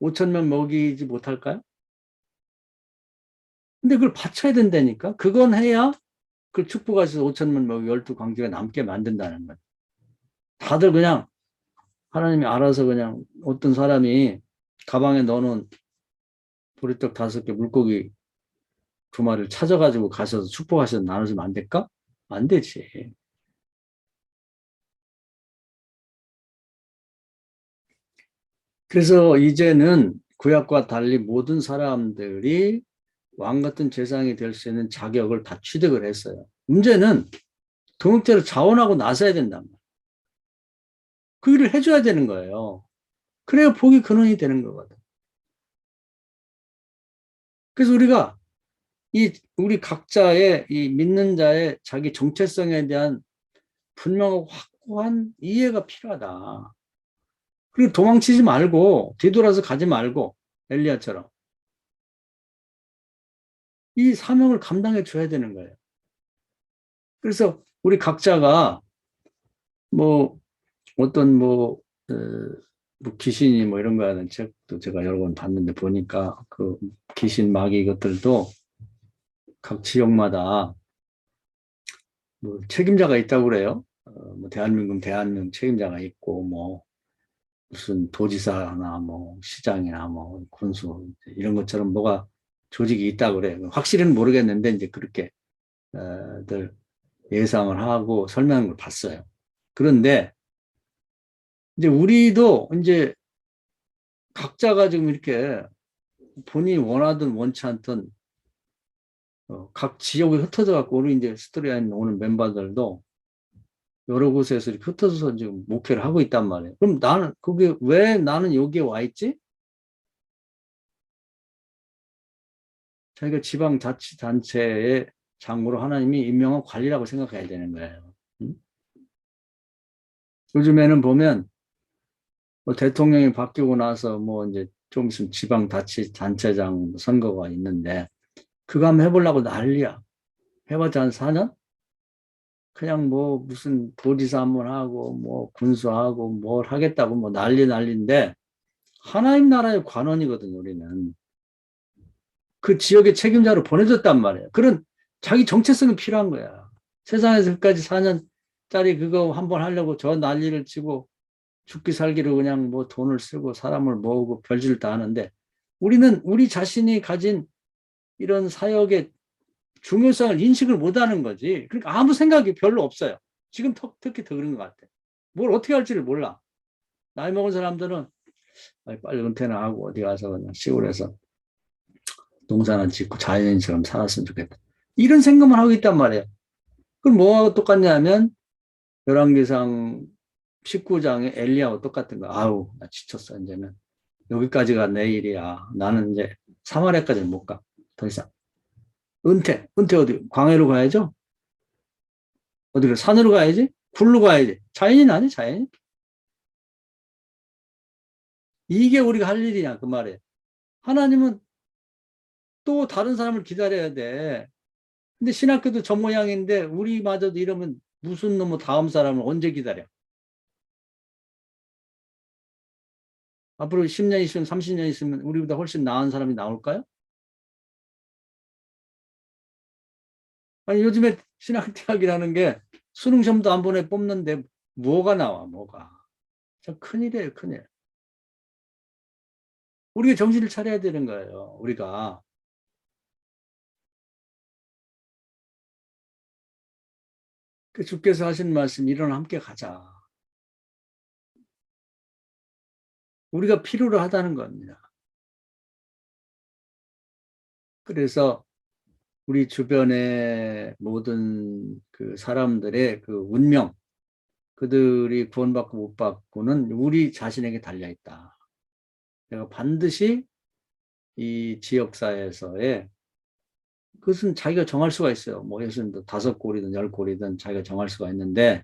5천 명 먹이지 못할까요? 근데 그걸 바쳐야 된다니까. 그건 해야 그 축복하셔서 5천 명 먹이 12광지가 남게 만든다는 거예요. 다들 그냥 하나님이 알아서 그냥 어떤 사람이 가방에 넣어놓은 보리떡 5개 물고기 2마리를 찾아가지고 가셔서 축복하셔서 나눠주면 안 될까? 안 되지. 그래서 이제는 구약과 달리 모든 사람들이 왕 같은 제사장이 될 수 있는 자격을 다 취득을 했어요. 문제는 동역자를 자원하고 나서야 된단 말이에요. 그 일을 해줘야 되는 거예요. 그래야 복이 근원이 되는 거거든. 그래서 우리가 우리 각자의 이 믿는 자의 자기 정체성에 대한 분명하고 확고한 이해가 필요하다. 그리고 도망치지 말고 뒤돌아서 가지 말고 엘리야처럼 이 사명을 감당해 줘야 되는 거예요. 그래서 우리 각자가 뭐 어떤 뭐 귀신이 뭐 이런 거 하는 책도 제가 여러 번 봤는데 보니까 그 귀신 마귀 이것들도 각 지역마다 뭐 책임자가 있다고 그래요. 뭐 대한민국 책임자가 있고 뭐 무슨 도지사나 뭐 시장이나 뭐 군수 이런 것처럼 뭐가 조직이 있다고 그래요. 확실히는 모르겠는데 이제 그렇게 들 예상을 하고 설명을 봤어요. 그런데 이제 우리도 이제 각자가 지금 이렇게 본인이 원하든 원치 않든 각 지역에 흩어져 갖고 우리 이제 스토리에 오는 멤버들도 여러 곳에서 이렇게 흩어져서 지금 목회를 하고 있단 말이에요. 그럼 나는 그게 왜 나는 여기에 와 있지? 자기가 지방자치단체의 장으로 하나님이 임명한 관리라고 생각해야 되는 거예요. 응? 요즘에는 보면 뭐 대통령이 바뀌고 나서 뭐 이제 좀 있으면 지방자치단체장 선거가 있는데 그거 한번 해보려고 난리야. 해봤자 한 4년? 그냥 뭐 무슨 도지사 한번 하고 뭐 군수하고 뭘 하겠다고 뭐 난리인데 하나님 나라의 관원이거든 우리는. 그 지역의 책임자로 보내줬단 말이에요. 그런 자기 정체성이 필요한 거야. 세상에서 끝까지 4년짜리 그거 한번 하려고 저 난리를 치고 죽기 살기로 그냥 뭐 돈을 쓰고 사람을 모으고 별짓을 다 하는데 우리는 우리 자신이 가진 이런 사역의 중요성을 인식을 못하는 거지. 그러니까 아무 생각이 별로 없어요. 지금 특히 더 그런 것 같아. 뭘 어떻게 할지를 몰라. 나이 먹은 사람들은 빨리 은퇴나 하고 어디 가서 그냥 시골에서 농사나 짓고 자연인처럼 살았으면 좋겠다. 이런 생각만 하고 있단 말이에요. 그럼 뭐하고 똑같냐면 열왕기상 19장의 엘리야하고 똑같은 거. 아우, 나 지쳤어, 이제는. 여기까지가 내 일이야. 나는 이제 사마리아까지는 못 가. 더 이상. 은퇴 어디? 광해로 가야죠? 어디, 산으로 가야지? 굴로 가야지. 자연인 아니, 자연인? 이게 우리가 할 일이냐, 그 말이에요. 하나님은 또 다른 사람을 기다려야 돼. 근데 신학교도 저 모양인데, 우리마저도 이러면 무슨 놈의 다음 사람을 언제 기다려? 앞으로 10년 있으면 30년 있으면 우리보다 훨씬 나은 사람이 나올까요? 아니, 요즘에 신학대학이라는 게 수능 시험도 안 보내 뽑는데 뭐가 나와, 뭐가. 참 큰일이에요, 큰일. 우리가 정신을 차려야 되는 거예요, 우리가. 그 주께서 하신 말씀, 일어나 함께 가자. 우리가 필요로 하다는 겁니다. 그래서 우리 주변의 모든 그 사람들의 그 운명, 그들이 구원받고 못 받고는 우리 자신에게 달려있다. 내가 반드시 이 지역사회에서의 그것은 자기가 정할 수가 있어요. 뭐 예수님도 5골이든 10골이든 자기가 정할 수가 있는데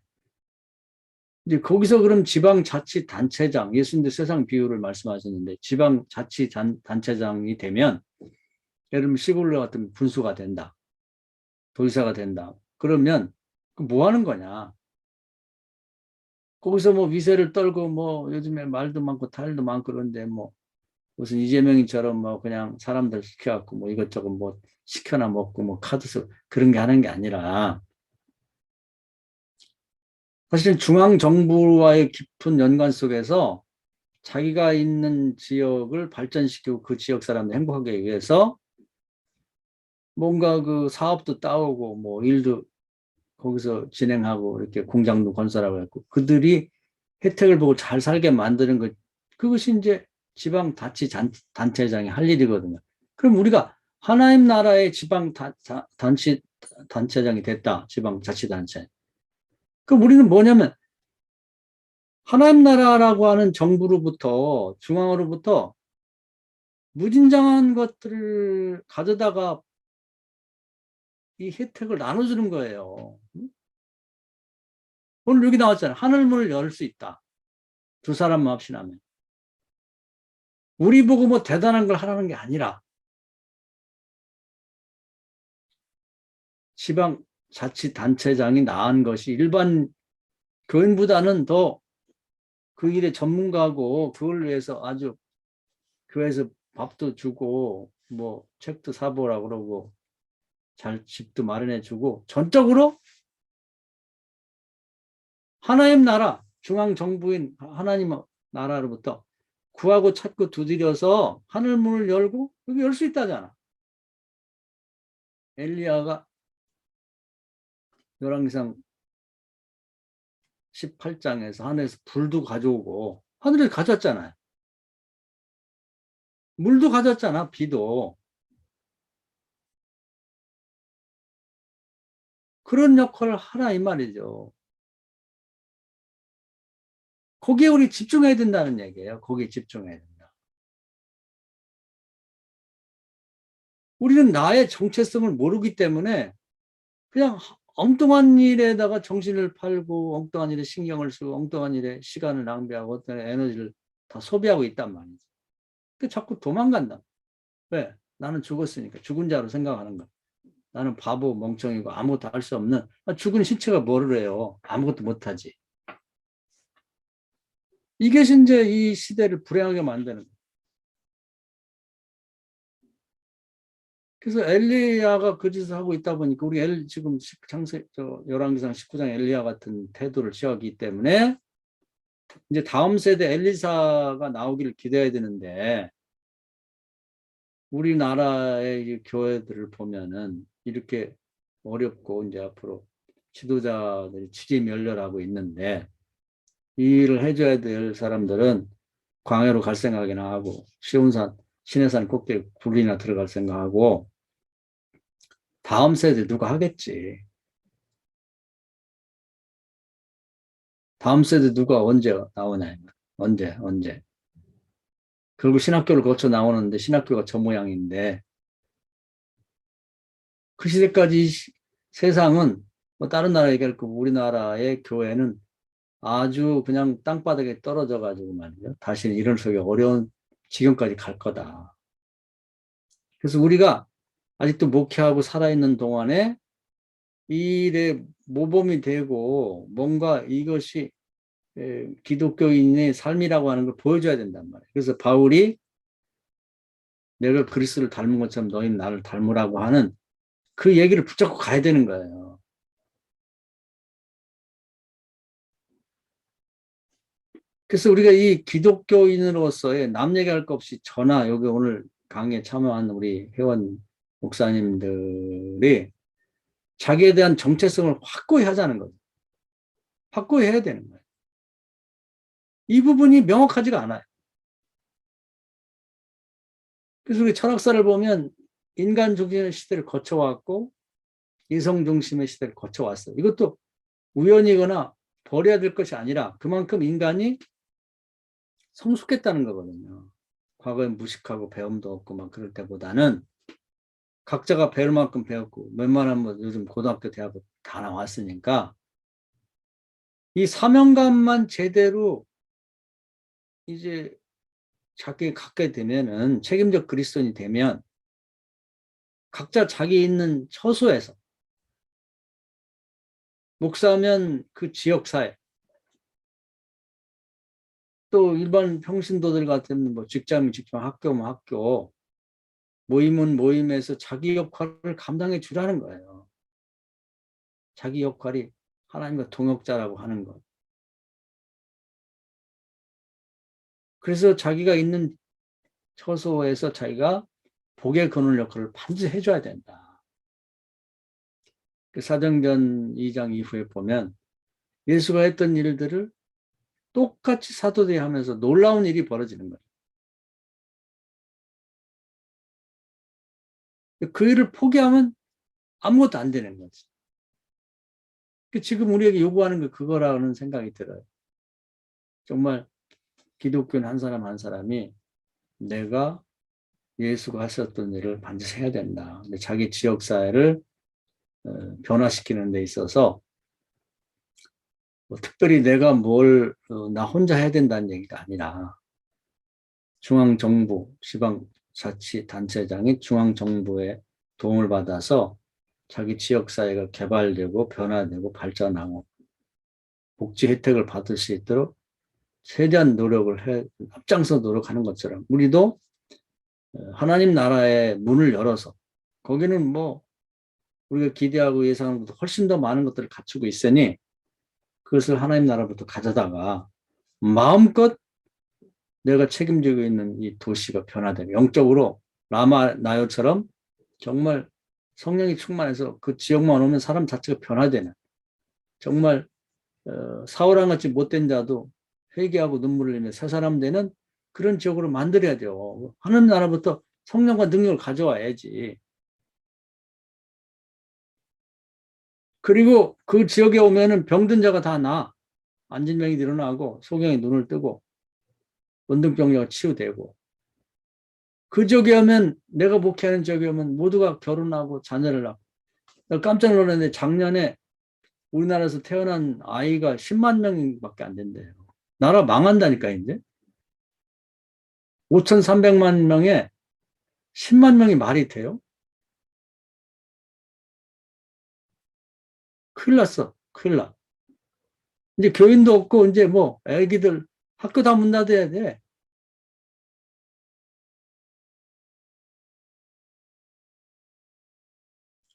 이제 거기서 그럼 지방자치단체장, 예수님도 세상 비유를 말씀하셨는데 지방자치단체장이 되면 예를 들면 시골로 같은 군수가 된다. 도지사가 된다. 그러면 뭐 하는 거냐? 거기서 뭐 위세를 떨고 뭐 요즘에 말도 많고 탈도 많고 그런데 뭐 무슨 이재명이처럼 뭐 그냥 사람들 시켜갖고 뭐 이것저것 뭐 시켜나 먹고 뭐 카드스 그런 게 하는 게 아니라 사실 중앙정부와의 깊은 연관 속에서 자기가 있는 지역을 발전시키고 그 지역 사람들 행복하게 위해서 뭔가 그 사업도 따오고 뭐 일도 거기서 진행하고 이렇게 공장도 건설하고 했고 그들이 혜택을 보고 잘 살게 만드는 것 그것이 이제 지방자치단체장이 할 일이거든요. 그럼 우리가 하나님 나라의 지방단체장이 됐다. 지방자치단체. 그럼 우리는 뭐냐면 하나님 나라라고 하는 정부로부터 중앙으로부터 무진장한 것들을 가져다가 이 혜택을 나눠주는 거예요. 오늘 여기 나왔잖아요. 하늘문을 열 수 있다. 두 사람만 합신하면. 우리 보고 뭐 대단한 걸 하라는 게 아니라 지방자치단체장이 나은 것이 일반 교인보다는 더 그 일의 전문가고 그걸 위해서 아주 교회에서 밥도 주고 뭐 책도 사보라고 그러고 잘 집도 마련해 주고 전적으로 하나님 나라 중앙정부인 하나님 나라로부터 구하고 찾고 두드려서 하늘문을 열고 여기 열 수 있다잖아. 엘리야가 열왕기상 18장에서 하늘에서 불도 가져오고 하늘에서 가져왔잖아요. 물도 가져왔잖아. 비도. 그런 역할을 하라 이 말이죠. 거기에 우리 집중해야 된다는 얘기예요. 거기에 집중해야 된다. 우리는 나의 정체성을 모르기 때문에 그냥 엉뚱한 일에다가 정신을 팔고 엉뚱한 일에 신경을 쓰고 엉뚱한 일에 시간을 낭비하고 어떤 에너지를 다 소비하고 있단 말이죠. 그 자꾸 도망간다. 왜? 나는 죽었으니까 죽은 자로 생각하는 거. 나는 바보 멍청이고 아무것도 할 수 없는 죽은 신체가 뭐를 해요. 아무것도 못하지. 이게 이제 이 시대를 불행하게 만드는 거예요. 그래서 엘리야가 그 짓을 하고 있다 보니까 우리 지금 창세 열왕기상 19장 엘리야 같은 태도를 취하기 때문에 이제 다음 세대 엘리사가 나오기를 기대해야 되는데 우리나라의 교회들을 보면은 이렇게 어렵고 이제 앞으로 지도자들이 취지멸렬하고 있는데 이 일을 해줘야 될 사람들은 광야로 갈 생각이나 하고 시온산 시내산 꼭대기 굴이나 들어갈 생각하고 다음 세대 누가 하겠지. 다음 세대 누가 언제 나오냐. 언제. 그리고 신학교를 거쳐 나오는데 신학교가 저 모양인데 그 시대까지 세상은 뭐 다른 나라 얘기할 거고 우리나라의 교회는 아주 그냥 땅바닥에 떨어져 가지고 말이죠. 다시는 이런 속에 어려운 지경까지 갈 거다. 그래서 우리가 아직도 목회하고 살아있는 동안에 이 일에 모범이 되고 뭔가 이것이 기독교인의 삶이라고 하는 걸 보여줘야 된단 말이에요. 그래서 바울이 내가 그리스도를 닮은 것처럼 너희는 나를 닮으라고 하는 그 얘기를 붙잡고 가야 되는 거예요. 그래서 우리가 이 기독교인으로서의 남 얘기할 거 없이 저나 여기 오늘 강의에 참여한 우리 회원 목사님들이 자기에 대한 정체성을 확고히 하자는 거죠. 확고히 해야 되는 거예요. 이 부분이 명확하지가 않아요. 그래서 우리 철학사를 보면 인간 중심의 시대를 거쳐왔고 이성 중심의 시대를 거쳐왔어요. 이것도 우연이거나 버려야 될 것이 아니라 그만큼 인간이 성숙했다는 거거든요. 과거에 무식하고 배움도 없고 막 그럴 때보다는 각자가 배울 만큼 배웠고 웬만하면 요즘 고등학교 대학교 다 나왔으니까 이 사명감만 제대로 이제 자기 갖게 되면은 책임적 그리스도인이 되면 각자 자기 있는 처소에서 목사면 그 지역사회 또 일반 평신도들 같은 뭐 직장이면 직장 학교면 학교 모임은 모임에서 자기 역할을 감당해 주라는 거예요. 자기 역할이 하나님과 동역자라고 하는 것. 그래서 자기가 있는 처소에서 자기가 복의 근원 역할을 반드시 해줘야 된다. 그 사도행전 2장 이후에 보면 예수가 했던 일들을 똑같이 사도들이 하면서 놀라운 일이 벌어지는 거예요. 그 일을 포기하면 아무것도 안 되는 거지. 지금 우리에게 요구하는 게 그거라는 생각이 들어요. 정말 기독교인 한 사람 한 사람이 내가 예수가 하셨던 일을 반드시 해야 된다. 근데 자기 지역사회를 변화시키는 데 있어서 뭐 특별히 내가 나 혼자 해야 된다는 얘기가 아니라 중앙정부, 지방자치단체장이 중앙정부의 도움을 받아서 자기 지역사회가 개발되고 변화되고 발전하고 복지 혜택을 받을 수 있도록 최대한 앞장서 노력하는 것처럼 우리도 하나님 나라의 문을 열어서 거기는 뭐 우리가 기대하고 예상하는 것보다 훨씬 더 많은 것들을 갖추고 있으니 그것을 하나님 나라부터 가져다가 마음껏 내가 책임지고 있는 이 도시가 변화되고 영적으로 라마 나요처럼 정말 성령이 충만해서 그 지역만 오면 사람 자체가 변화되는 정말 사울왕 같이 못된 자도 회개하고 눈물을 흘리며 새 사람 되는 그런 지역으로 만들어야 돼요. 하나님 나라부터 성령과 능력을 가져와야지. 그리고 그 지역에 오면은 병든 자가 다 나아. 안진병이 일어나고 소경이 눈을 뜨고 문둥병자가 치유되고 그 지역에 오면 내가 목회하는 지역에 오면 모두가 결혼하고 자녀를 낳고 깜짝 놀랐는데 작년에 우리나라에서 태어난 아이가 10만 명밖에 안 된대요. 나라 망한다니까 이제 5,300만 명에 10만 명이 말이 돼요? 큰일 났어. 큰일 나. 이제 교인도 없고 이제 뭐 애기들 학교 다 문 닫아야 돼.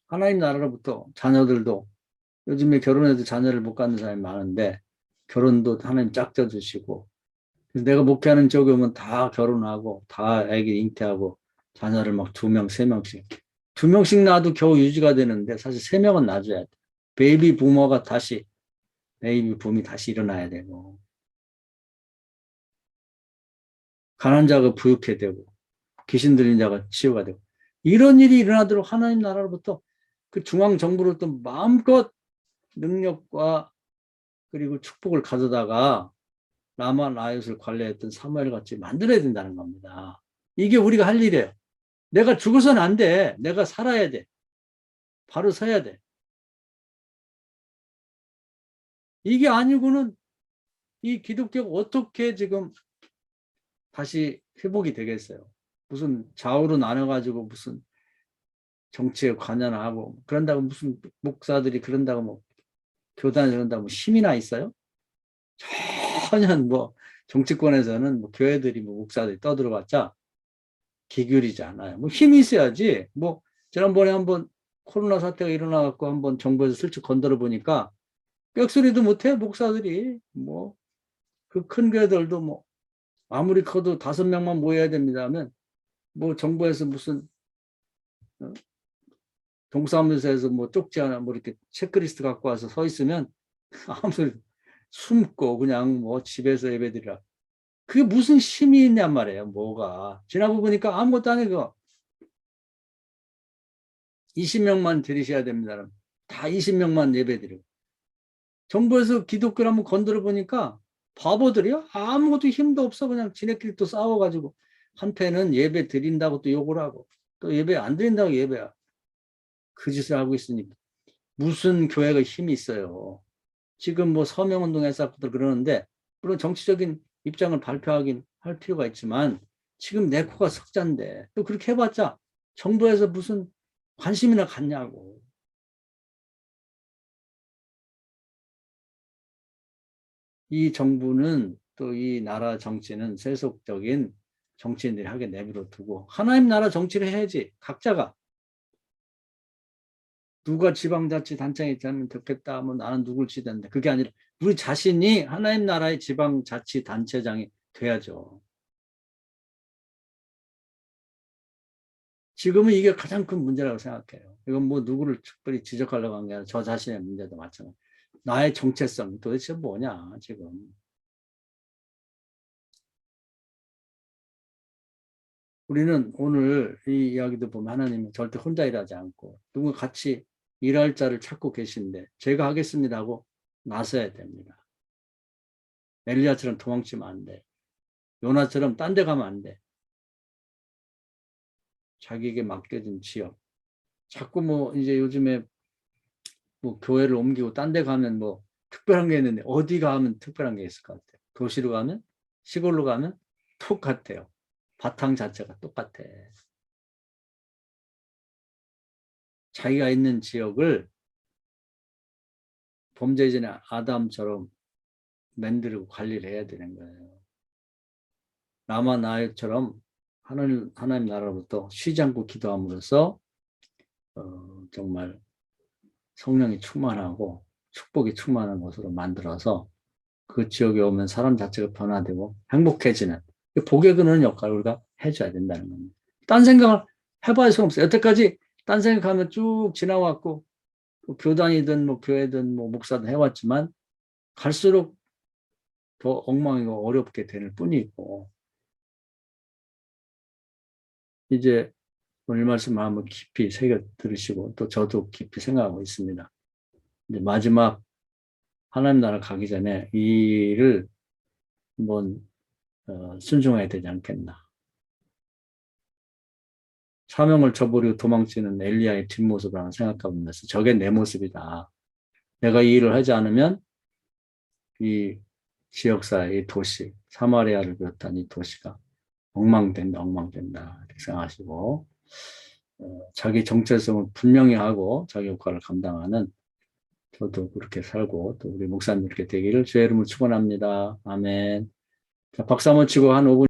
하나님 나라로부터 자녀들도 요즘에 결혼해도 자녀를 못 갖는 사람이 많은데 결혼도 하나님 짝져 주시고 내가 목회하는 쪽에 오면 다 결혼하고 다 애기 잉태하고 자녀를 막 2명, 3명씩 2명씩 낳아도 겨우 유지가 되는데 사실 3명은 낳아줘야 돼. 베이비 붐이 다시 일어나야 되고 가난한 자가 부유케 되고 귀신 들린 자가 치유가 되고 이런 일이 일어나도록 하나님 나라로부터 그 중앙정부로부터 마음껏 능력과 그리고 축복을 가져다가 라마 라이엇을 관리했던 사무엘 같이 만들어야 된다는 겁니다. 이게 우리가 할 일이에요. 내가 죽어서는 안 돼. 내가 살아야 돼. 바로 서야 돼. 이게 아니고는 이 기독교가 어떻게 지금 다시 회복이 되겠어요. 무슨 좌우로 나눠가지고 무슨 정치에 관여하고 그런다고 무슨 목사들이 그런다고 뭐 교단이 그런다고 뭐 힘이나 있어요? 전혀 뭐 정치권에서는 뭐 교회들이 뭐 목사들이 떠들어봤자 기교리지 않아요. 뭐 힘이 있어야지. 뭐 지난번에 한번 코로나 사태가 일어나갖고 한번 정부에서 슬쩍 건드려 보니까 빽소리도 못해 목사들이 뭐 그 큰 교회들도 뭐 아무리 커도 5명만 모여야 됩니다 하면 뭐 정부에서 무슨 동사무소에서 뭐 쪽지 하나 뭐 이렇게 체크리스트 갖고 와서 서 있으면 아무 소리 숨고 그냥 뭐 집에서 예배드리라. 그게 무슨 힘이 있냔 말이에요. 뭐가. 지나고 보니까 아무것도 아니고 20명만 들이셔야 됩니다. 다 20명만 예배드리고. 정부에서 기독교를 한번 건드려 보니까 바보들이요? 아무것도 힘도 없어. 그냥 지네끼리 또 싸워가지고 한패는 예배 드린다고 또 욕을 하고 또 예배 안 드린다고 예배야. 그 짓을 하고 있으니까 무슨 교회가 힘이 있어요. 지금 뭐 서명운동에서 그러는데 물론 정치적인 입장을 발표하긴 할 필요가 있지만 지금 내 코가 석잔데 또 그렇게 해봤자 정부에서 무슨 관심이나 갖냐고. 이 정부는 또 이 나라 정치는 세속적인 정치인들이 하게 내버려 두고 하나님 나라 정치를 해야지. 각자가 누가 지방자치단체에 있다면 좋겠다 하면 나는 누굴 치는데 그게 아니라 우리 자신이 하나님 나라의 지방자치단체장이 돼야죠. 지금은 이게 가장 큰 문제라고 생각해요. 이건 뭐 누구를 특별히 지적하려고 한 게 아니라 저 자신의 문제도 마찬가지. 나의 정체성 도대체 뭐냐 지금. 우리는 오늘 이 이야기도 보면 하나님은 절대 혼자 일하지 않고 누구 같이 일할 자를 찾고 계신데 제가 하겠습니다 하고 나서야 됩니다. 엘리야처럼 도망치면 안 돼. 요나처럼 딴 데 가면 안 돼. 자기에게 맡겨진 지역. 자꾸 뭐 이제 요즘에 뭐 교회를 옮기고 딴 데 가면 뭐 특별한 게 있는데 어디 가면 특별한 게 있을 것 같아요. 도시로 가면 시골로 가면 똑같아요. 바탕 자체가 똑같아. 자기가 있는 지역을 범죄 전에 아담처럼 만들고 관리를 해야 되는 거예요. 나만 나처럼 하나님 나라로부터 쉬지 않고 기도함으로써 정말 성령이 충만하고 축복이 충만한 것으로 만들어서 그 지역에 오면 사람 자체가 변화되고 행복해지는 복에 그는 역할을 우리가 해줘야 된다는 겁니다. 딴 생각을 해봐야 소용없어요. 여태까지 딴 생각하면 쭉 지나왔고 뭐 교단이든 뭐 교회든 뭐 목사든 해왔지만 갈수록 더 엉망이고 어렵게 되는 뿐이고 이제 오늘 말씀을 한번 깊이 새겨 들으시고 또 저도 깊이 생각하고 있습니다. 이제 마지막 하나님 나라 가기 전에 이 일을 한번 순종해야 되지 않겠나. 사명을 저버리고 도망치는 엘리야의 뒷모습을 한번 생각해보면서 저게 내 모습이다. 내가 이 일을 하지 않으면 이 지역사의 이 도시, 사마리아를 비롯한 이 도시가 엉망된다, 엉망된다 이렇게 생각하시고 자기 정체성을 분명히 하고 자기 역할을 감당하는 저도 그렇게 살고 또 우리 목사님 그렇게 되기를 주의 이름으로 축원합니다. 아멘. 자, 박수 한번 치고 한 5분